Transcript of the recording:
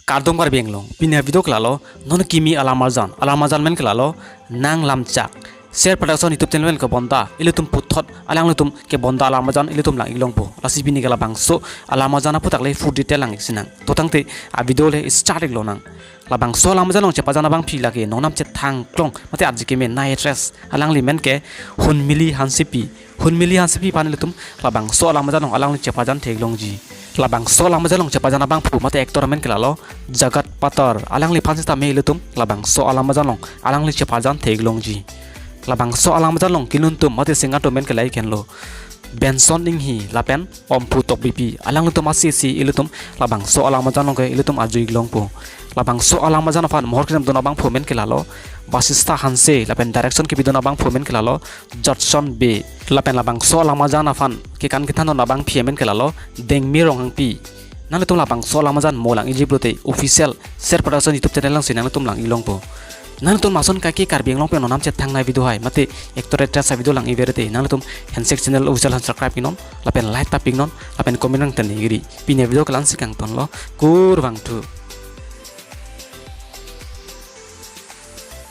kardong bar benglong pinya video kelalo non kimi alamazan men kelalo nang lamchak share production youtube channel ke bonda ilutum puthot alang lutum ke bonda alamazan ilutum lang ilong po lasi bini kala bangso alamazan putak le full detail lang sinang totangte a video le start lo nang labang so alamazan long chepa jana bang phi lage nonam che thang klong mate arjike me nai address alang li men ke hunmili hansipi pan lutum labang so alamazan long alang li chepa jan theglong ji labang so alamazan long chepa jana bang phu mate actor men kelalo jagat patar alang li phansta me ilutum labang so alamazan long alang li chepa jan theglong ji labang so alamazan long kinuntum mate singato men kelai kenlo benson ding hi lapen ompu tok bipi alang lutum asisi ilutum labang so alamazan long ke ilutum ajui glong po labang so alamazan fan mohor kinam dona bang phomen kelalo basista hanse lapen direction ki bidona bang phomen kelalo judson b lapen labang so alamazan fan ke kan kitano na bang phemen kelalo dengmi rong hang pi nang lutum labang so alamazan molang ijiblote official share production youtube channel lang sinang lutum lang ilong po nang tum mason kaki karbeng long pe nonam chet thang nai video hai mate actor actress video lang iverete nang tum handshake channel official han subscribe pinon lapen like taping non lapen comment nang tan igri pine video kalan sikang ton lo kur wang tu